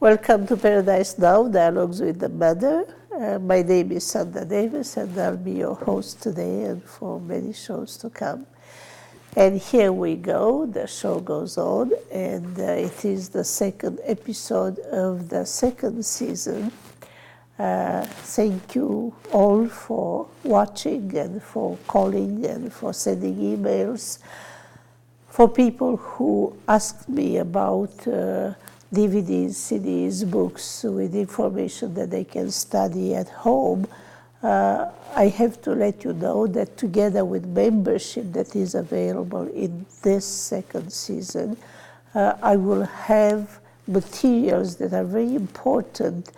Welcome to Paradise Now, Dialogues with the Mother. My name is Sanda Davis, and I'll be your host today and for many shows to come. And here we go, the show goes on, and it is the second episode of the second season. Thank you all for watching and for calling and for sending emails. For people who asked me about DVDs, CDs, books with information that they can study at home, I have to let you know that together with membership that is available in this second season, I will have materials that are very important,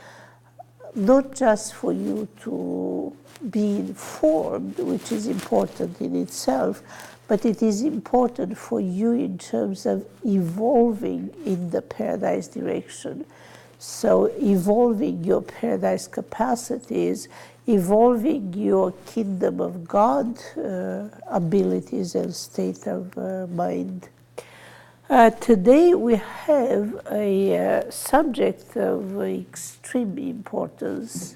not just for you to be informed, which is important in itself, but it is important for you in terms of evolving in the paradise direction. So evolving your paradise capacities, evolving your kingdom of God abilities and state of mind. Today we have a subject of extreme importance.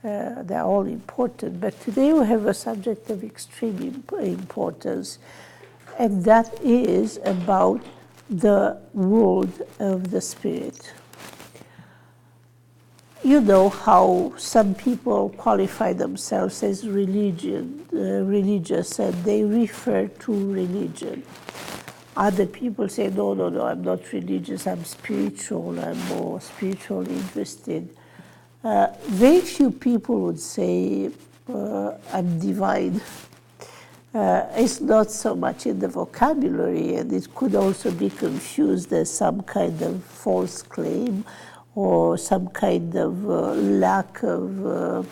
They're all important, but today we have a subject of extreme importance, and that is about the world of the spirit. You know how some people qualify themselves as religious, and they refer to religion. Other people say, no, I'm not religious, I'm spiritual, I'm more spiritually interested. Very few people would say, I'm divine. It's not so much in the vocabulary, and it could also be confused as some kind of false claim or some kind of lack of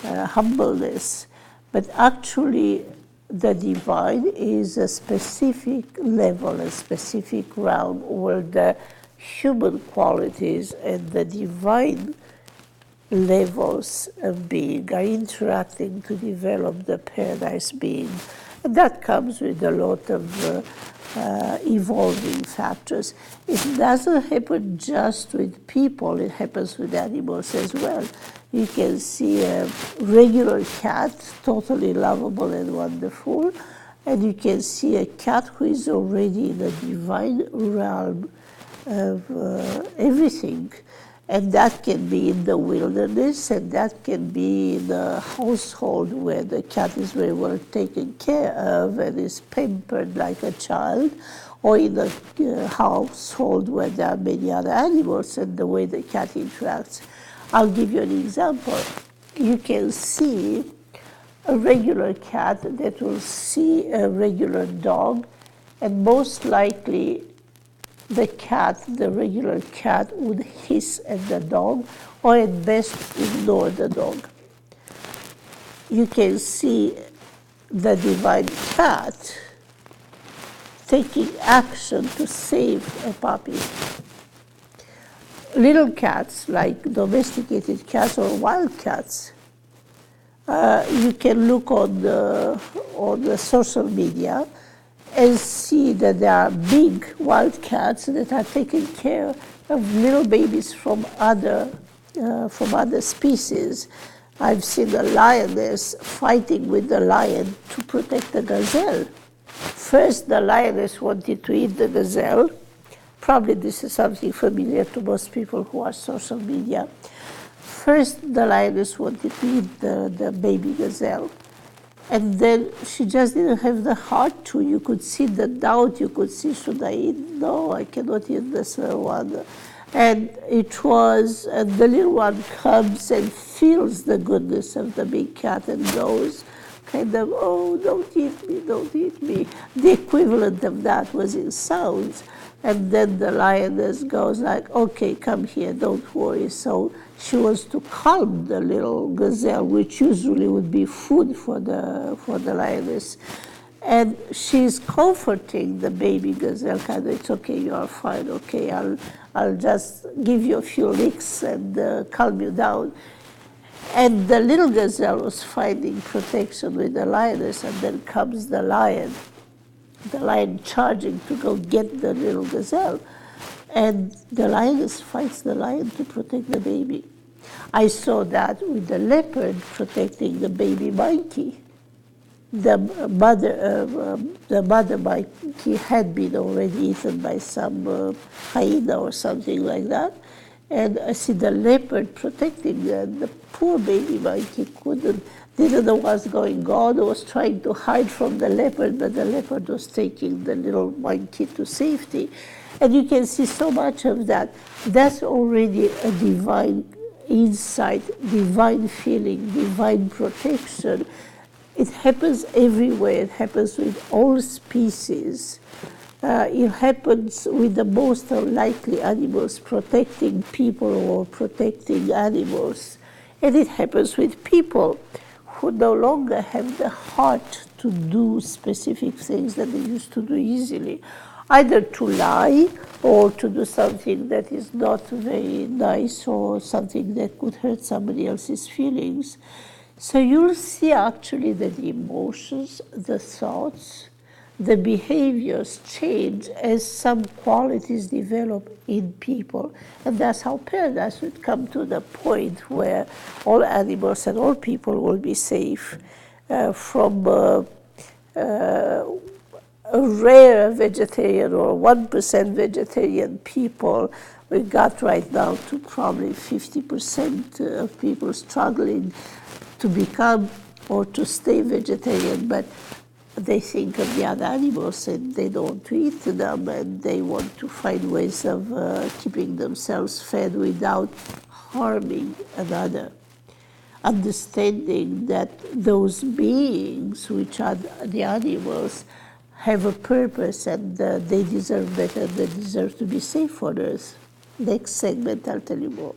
humbleness. But actually, the divine is a specific level, a specific realm where the human qualities and the divine levels of being are interacting to develop the paradise being. And that comes with a lot of evolving factors. It doesn't happen just with people, it happens with animals as well. You can see a regular cat, totally lovable and wonderful, and you can see a cat who is already in the divine realm of everything. And that can be in the wilderness, and that can be in a household where the cat is very well taken care of and is pampered like a child, or in a household where there are many other animals and the way the cat interacts. I'll give you an example. You can see a regular cat that will see a regular dog, and most likely the regular cat would hiss at the dog, or at best ignore the dog. You can see the divine cat taking action to save a puppy. Little cats, like domesticated cats or wild cats, you can look on the social media and see that there are big wild cats that are taking care of little babies from other species. I've seen a lioness fighting with the lion to protect the gazelle. First, the lioness wanted to eat the gazelle. Probably this is something familiar to most people who are social media. First, the lioness wanted to eat the baby gazelle. And then she just didn't have the heart to. You could see the doubt. You could see, should I eat? No, I cannot eat this one. And the little one comes and feels the goodness of the big cat and goes, kind of, oh, don't eat me, don't eat me. The equivalent of that was in sounds. And then the lioness goes like, okay, come here, don't worry. So she wants to calm the little gazelle, which usually would be food for the lioness. And she's comforting the baby gazelle, kind of, it's okay, you are fine, okay, I'll just give you a few licks and calm you down. And the little gazelle was finding protection with the lioness, and then comes the lion charging to go get the little gazelle. and the lioness fights the lion to protect the baby. I saw that with the leopard protecting the baby monkey. The mother monkey had been already eaten by some hyena or something like that. And I see the leopard protecting the poor baby monkey didn't know what's going on, was trying to hide from the leopard, but the leopard was taking the little monkey to safety. And you can see so much of that. That's already a divine insight, divine feeling, divine protection. It happens everywhere. It happens with all species. It happens with the most unlikely animals protecting people or protecting animals. And it happens with people who no longer have the heart to do specific things that they used to do easily, either to lie or to do something that is not very nice or something that could hurt somebody else's feelings. So you'll see actually that the emotions, the thoughts, the behaviors change as some qualities develop in people. And that's how paradise would come to the point where all animals and all people will be safe from a rare vegetarian or 1% vegetarian people. We got right now to probably 50% of people struggling to become or to stay vegetarian, but they think of the other animals and they don't want to eat them, and they want to find ways of keeping themselves fed without harming another. Understanding that those beings, which are the animals, have a purpose and they deserve better, they deserve to be safe on Earth. Next segment, I'll tell you more.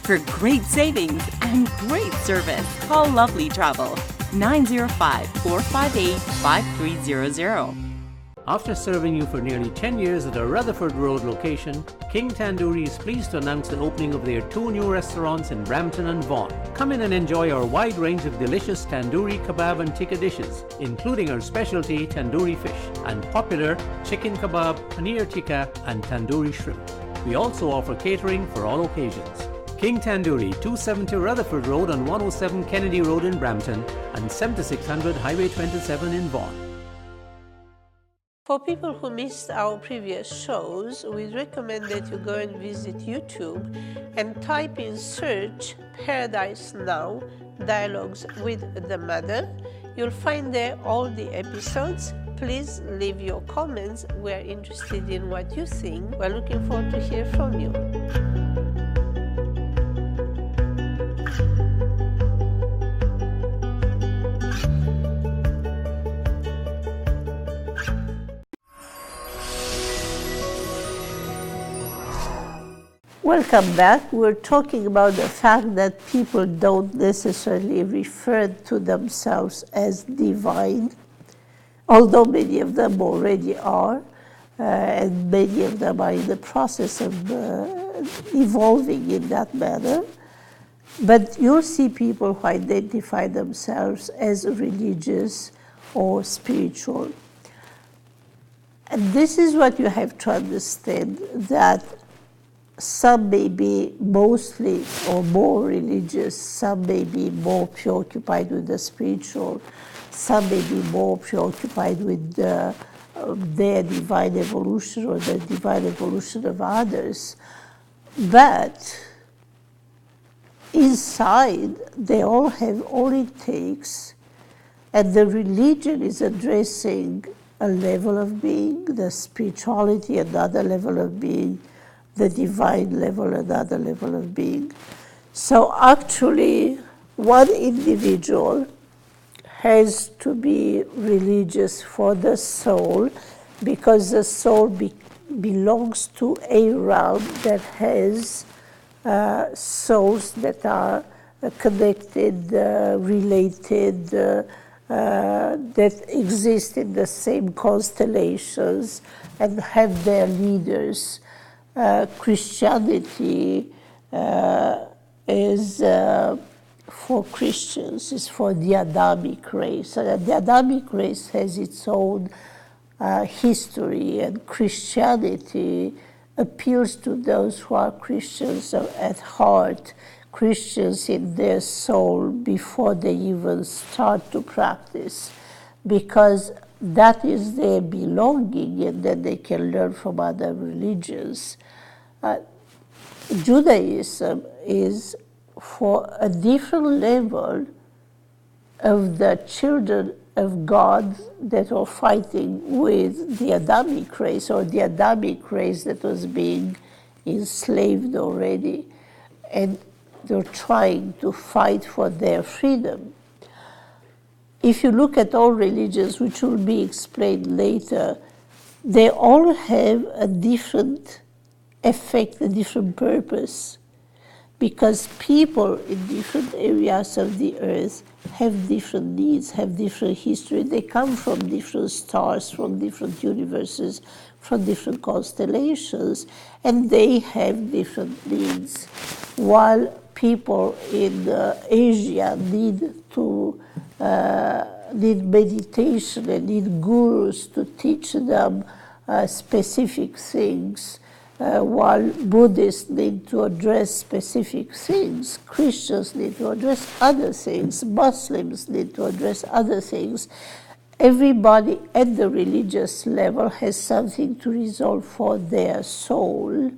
For great savings and great service, call Lovely Travel 905-458-5300. After serving you for nearly 10 years at our Rutherford Road location, King Tandoori is pleased to announce the opening of their 2 new restaurants in Brampton and Vaughan. Come in and enjoy our wide range of delicious tandoori, kebab and tikka dishes, including our specialty tandoori fish and popular chicken kebab, paneer tikka and tandoori shrimp. We also offer catering for all occasions. King Tandoori, 270 Rutherford Road on 107 Kennedy Road in Brampton and 7600 Highway 27 in Vaughan. For people who missed our previous shows, we recommend that you go and visit YouTube and type in search Paradise Now, Dialogues with the Mother. You'll find there all the episodes. Please leave your comments. We're interested in what you think. We're looking forward to hear from you. Welcome back. We're talking about the fact that people don't necessarily refer to themselves as divine, although many of them already are, and many of them are in the process of evolving in that manner. But you'll see people who identify themselves as religious or spiritual. And this is what you have to understand, that some may be mostly or more religious, some may be more preoccupied with the spiritual, some may be more preoccupied with their divine evolution or the divine evolution of others. But inside, they all have all it takes, and the religion is addressing a level of being, the spirituality another level of being, the divine level, another level of being. So actually, one individual has to be religious for the soul, because the soul belongs to a realm that has souls that are connected, related, that exist in the same constellations and have their leaders. Christianity is for Christians, is for the Adamic race. So the Adamic race has its own history, and Christianity appeals to those who are Christians at heart, Christians in their soul before they even start to practice, because that is their belonging, and then they can learn from other religions. Judaism is for a different level of the children of God that are fighting with the Adamic race, or the Adamic race that was being enslaved already, and they're trying to fight for their freedom. If you look at all religions, which will be explained later, they all have a different effect, a different purpose, because people in different areas of the earth have different needs, have different history. They come from different stars, from different universes, from different constellations, and they have different needs. While people in Asia need meditation and need gurus to teach them specific things, while Buddhists need to address specific things, Christians need to address other things, Muslims need to address other things. Everybody at the religious level has something to resolve for their soul.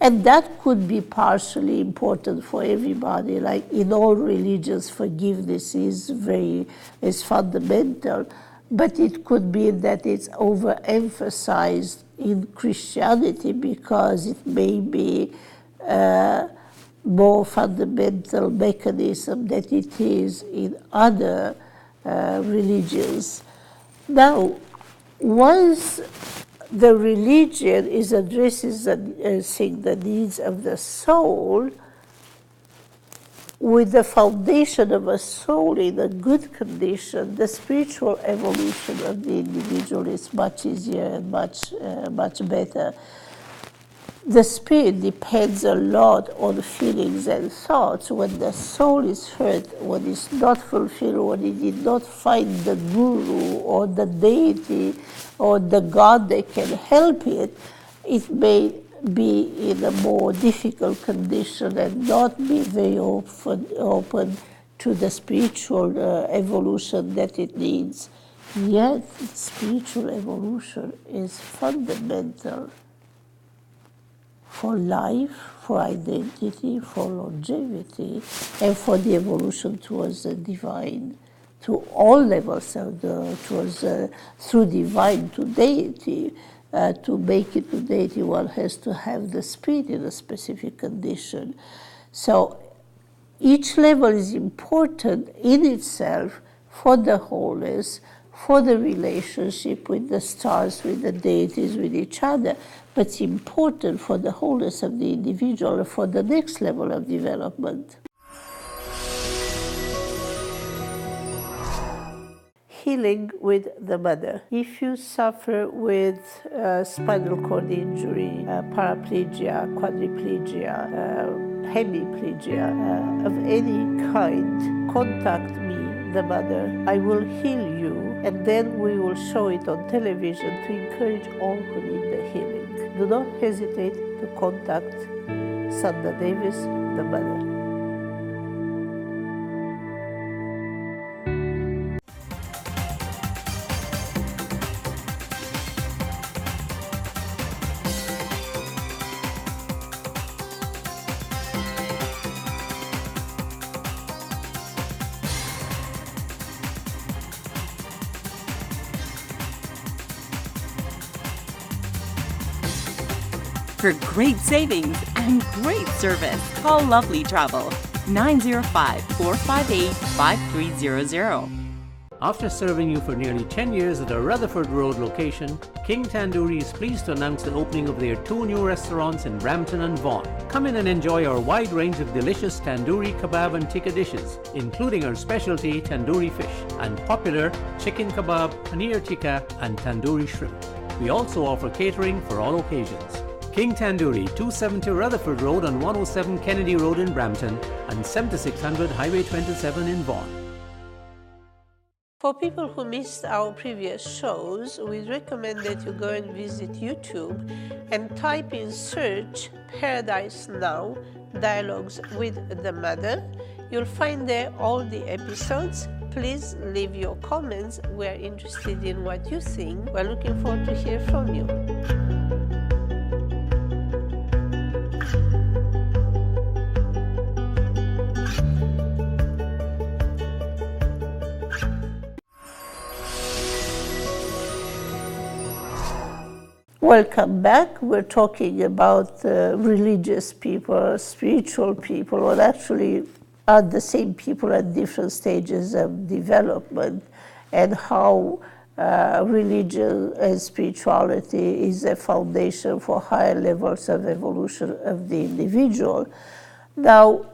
And that could be partially important for everybody. Like in all religions, forgiveness is fundamental, but it could be that it's overemphasized in Christianity because it may be a more fundamental mechanism that it is in other religions. Now, once the religion is addressing the needs of the soul, with the foundation of a soul in a good condition, the spiritual evolution of the individual is much easier and much better. The spirit depends a lot on feelings and thoughts. When the soul is hurt, when it's not fulfilled, when it did not find the guru or the deity or the God that can help it, it may be in a more difficult condition and not be very open to the spiritual evolution that it needs. Yet, spiritual evolution is fundamental for life, for identity, for longevity, and for the evolution towards the divine, to all levels of through divine to deity. To make it to deity, one has to have the spirit in a specific condition. So each level is important in itself for the wholeness, for the relationship with the stars, with the deities, with each other, but it's important for the wholeness of the individual, for the next level of development. Healing with the mother. If you suffer with spinal cord injury, paraplegia, quadriplegia, hemiplegia of any kind, contact me, the mother. I will heal you, and then we will show it on television to encourage all who need the healing. Do not hesitate to contact Sanda Davis, the mother. For great savings and great service, call Lovely Travel 905-458-5300. After serving you for nearly 10 years at our Rutherford Road location, King Tandoori is pleased to announce the opening of their 2 new restaurants in Brampton and Vaughan. Come in and enjoy our wide range of delicious tandoori kebab and tikka dishes, including our specialty tandoori fish and popular chicken kebab, paneer tikka and tandoori shrimp. We also offer catering for all occasions. King Tandoori, 270 Rutherford Road on 107 Kennedy Road in Brampton and 7600 Highway 27 in Vaughan. For people who missed our previous shows, we recommend that you go and visit YouTube and type in search Paradise Now, Dialogues with the Mother. You'll find there all the episodes. Please leave your comments. We're interested in what you think. We're looking forward to hear from you. Welcome back. We're talking about religious people, spiritual people, or actually are the same people at different stages of development, and how religion and spirituality is a foundation for higher levels of evolution of the individual. Now,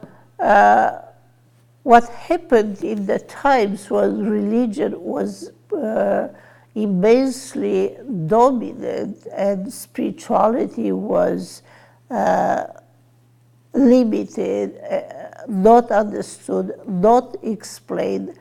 what happened in the times when religion was immensely dominant and spirituality was limited, not understood, not explained,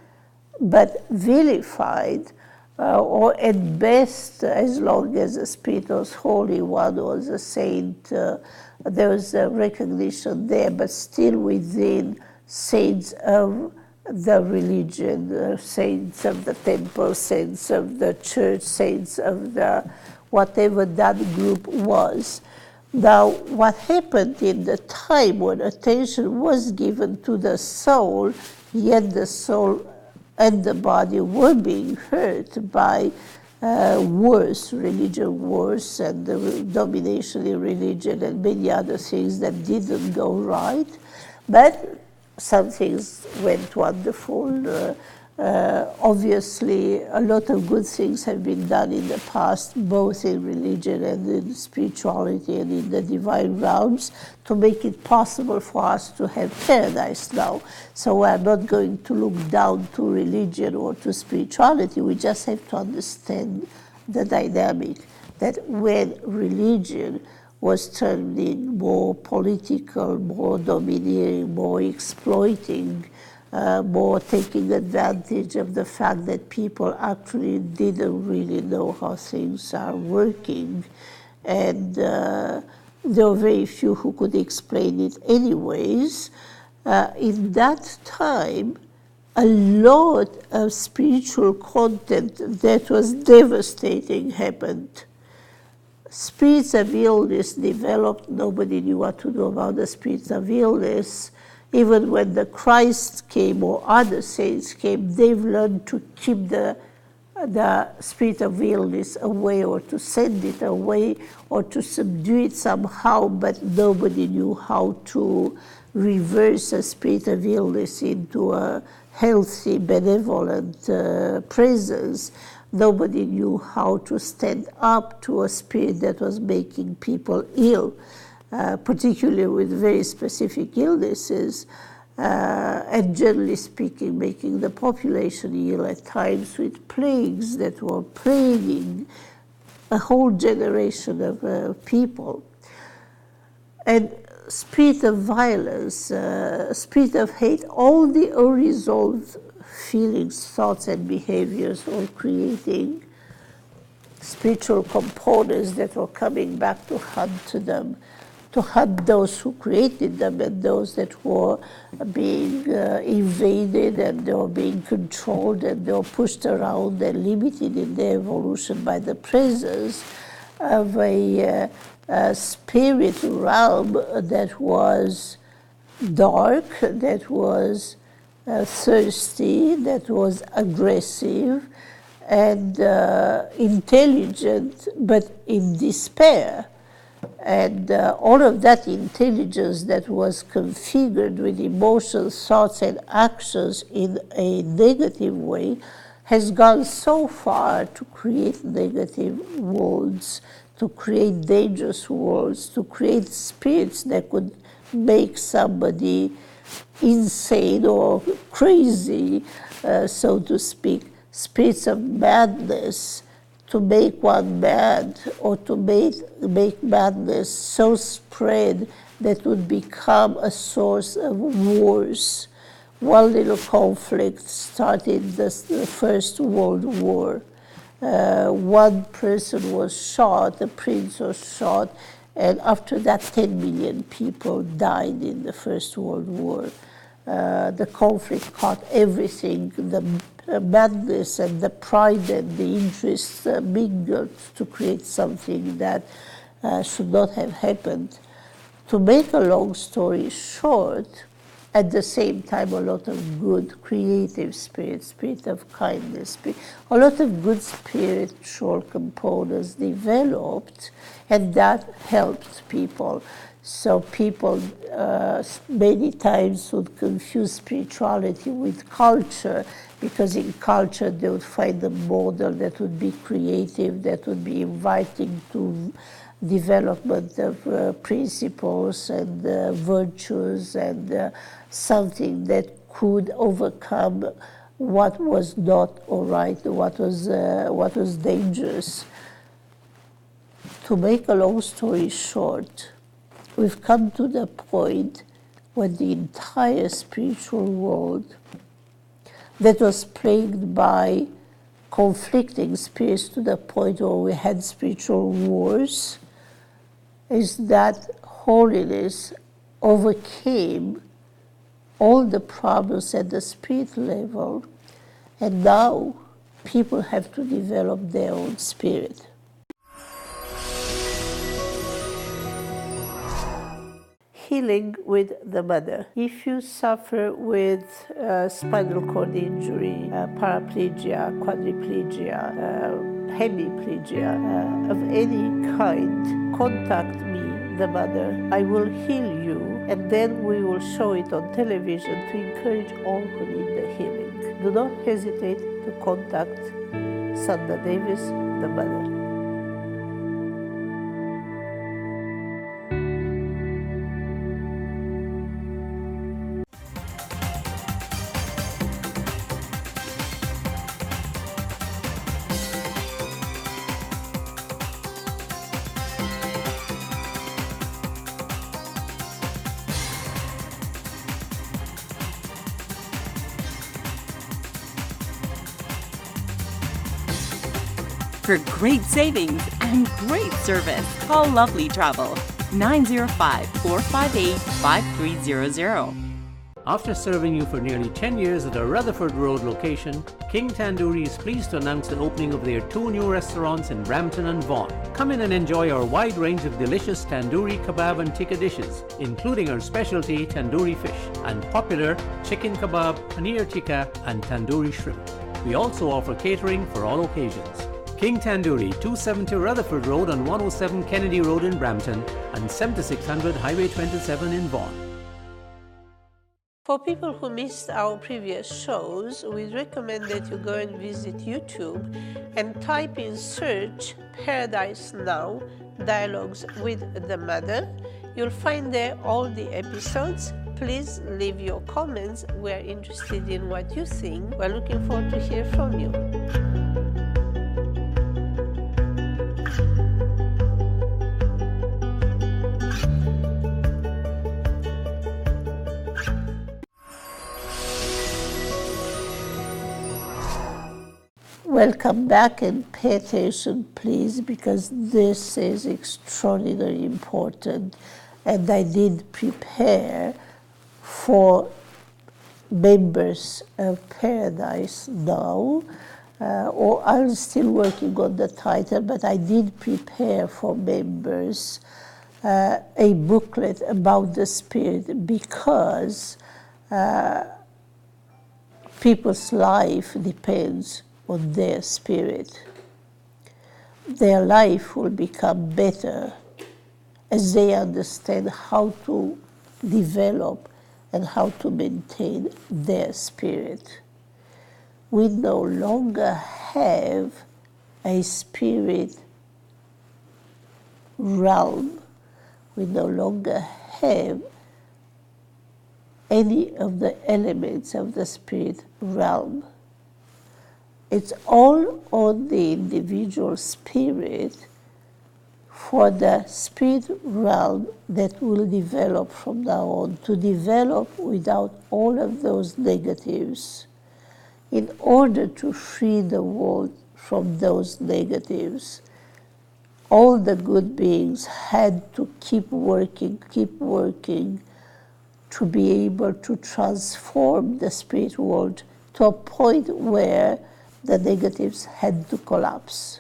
but vilified, or at best, as long as the spirit was holy one was a saint, there was a recognition there, but still within saints of the religion, saints of the temple, saints of the church, saints of the whatever that group was. Now, what happened in the time when attention was given to the soul, yet the soul and the body were being hurt by wars, religion wars, and the domination in religion and many other things that didn't go right. But some things went wonderful. Obviously, a lot of good things have been done in the past, both in religion and in spirituality and in the divine realms, to make it possible for us to have paradise now. So we are not going to look down to religion or to spirituality. We just have to understand the dynamic that when religion was turning more political, more domineering, more exploiting, more taking advantage of the fact that people actually didn't really know how things are working. And there were very few who could explain it anyways. In that time, a lot of spiritual content that was devastating happened. Spirits of illness developed. Nobody knew what to do about the spirits of illness. Even when the Christ came or other saints came, they've learned to keep the spirit of illness away, or to send it away, or to subdue it somehow, but nobody knew how to reverse a spirit of illness into a healthy, benevolent presence. Nobody knew how to stand up to a spirit that was making people ill, particularly with very specific illnesses, and generally speaking, making the population ill at times with plagues that were plaguing a whole generation of people. And spirit of violence, spirit of hate, all the unresolved feelings, thoughts, and behaviors, all creating spiritual components that were coming back to hunt them, to hunt those who created them and those that were being invaded, and they were being controlled, and they were pushed around and limited in their evolution by the presence of a spirit realm that was dark, that was thirsty, that was aggressive and intelligent, but in despair. And all of that intelligence that was configured with emotions, thoughts, and actions in a negative way has gone so far to create negative worlds, to create dangerous worlds, to create spirits that could make somebody insane or crazy, so to speak, spirits of madness, to make one mad, or to make madness so spread that would become a source of wars. One little conflict started the First World War. One person was shot, a prince was shot, and after that 10 million people died in the First World War. The conflict caught everything, the madness and the pride and the interest mingled to create something that should not have happened. To make a long story short, at the same time, a lot of good creative spirit of kindness, a lot of good spiritual components developed, and that helped people. So people many times would confuse spirituality with culture, because in culture they would find a model that would be creative, that would be inviting to development of principles and virtues and something that could overcome what was not all right, what was dangerous. To make a long story short, we've come to the point when the entire spiritual world that was plagued by conflicting spirits to the point where we had spiritual wars, is that holiness overcame all the problems at the spirit level, and now people have to develop their own spirit. Healing with the mother. If you suffer with spinal cord injury, paraplegia, quadriplegia, hemiplegia, of any kind, contact me, the mother. I will heal you, and then we will show it on television to encourage all who need the healing. Do not hesitate to contact Sanda Davis, the mother. For great savings and great service, call Lovely Travel 905-458-5300. After serving you for nearly 10 years at our Rutherford Road location, King Tandoori is pleased to announce the opening of their 2 new restaurants in Brampton and Vaughan. Come in and enjoy our wide range of delicious tandoori kebab and tikka dishes, including our specialty tandoori fish and popular chicken kebab, paneer tikka and tandoori shrimp. We also offer catering for all occasions. King Tandoori, 270 Rutherford Road on 107 Kennedy Road in Brampton and 7600 Highway 27 in Vaughan. For people who missed our previous shows, we recommend that you go and visit YouTube and type in search Paradise Now, Dialogues with the Mother. You'll find there all the episodes. Please leave your comments. We're interested in what you think. We're looking forward to hear from you. Welcome back, and pay attention, please, because this is extraordinarily important. And I did prepare for members of Paradise Now, or I'm still working on the title, but I did prepare for members a booklet about the spirit, because people's life depends on their spirit. Their life will become better as they understand how to develop and how to maintain their spirit. we no longer have a spirit realm. We no longer have any of the elements of the spirit realm. It's all on the individual spirit for the spirit realm that will develop from now on, to develop without all of those negatives. In order to free the world from those negatives, all the good beings had to keep working to be able to transform the spirit world to a point where the negatives had to collapse.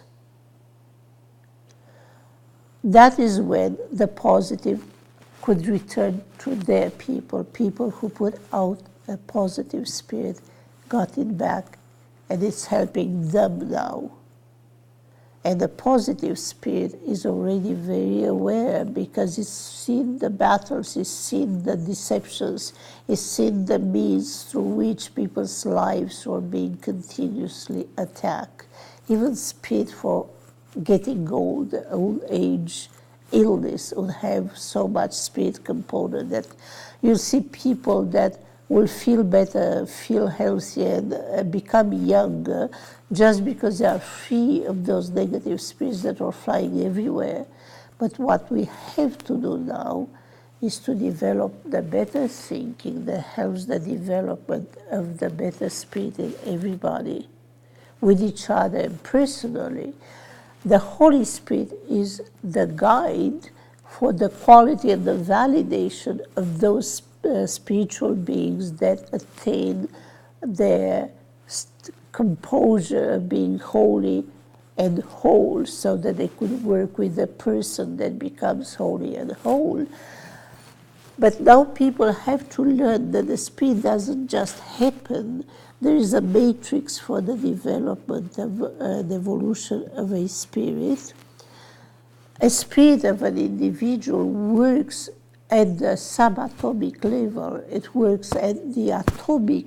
That is when the positive could return to their people. People who put out a positive spirit got it back, and it's helping them now. And the positive spirit is already very aware, because it's seen the battles, it's seen the deceptions, it's seen the means through which people's lives are being continuously attacked. Even spirit for getting old age, illness will have so much spirit component that you'll see people that will feel better, feel healthy, and become younger just because they are free of those negative spirits that are flying everywhere. But what we have to do now is to develop the better thinking that helps the development of the better spirit in everybody, with each other and personally. The Holy Spirit is the guide for the quality and the validation of those spiritual beings that attain their composure of being holy and whole, so that they could work with the person that becomes holy and whole. But now people have to learn that the spirit doesn't just happen. There is a matrix for the development of the evolution of a spirit. A spirit of an individual works at the subatomic level. It works at the atomic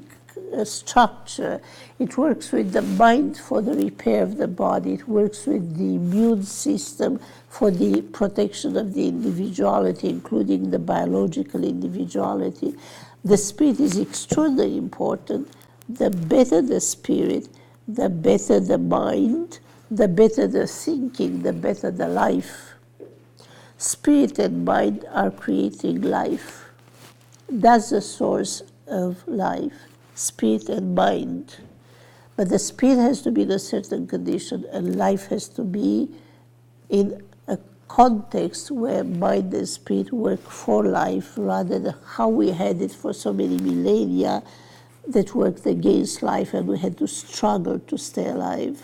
structure. It works with the mind for the repair of the body. It works with the immune system for the protection of the individuality, including the biological individuality. The spirit is extraordinarily important. The better the spirit, the better the mind, the better the thinking, the better the life. Spirit and mind are creating life. That's the source of life, spirit and mind. But the spirit has to be in a certain condition, and life has to be in a context where mind and spirit work for life, rather than how we had it for so many millennia, that worked against life, and we had to struggle to stay alive.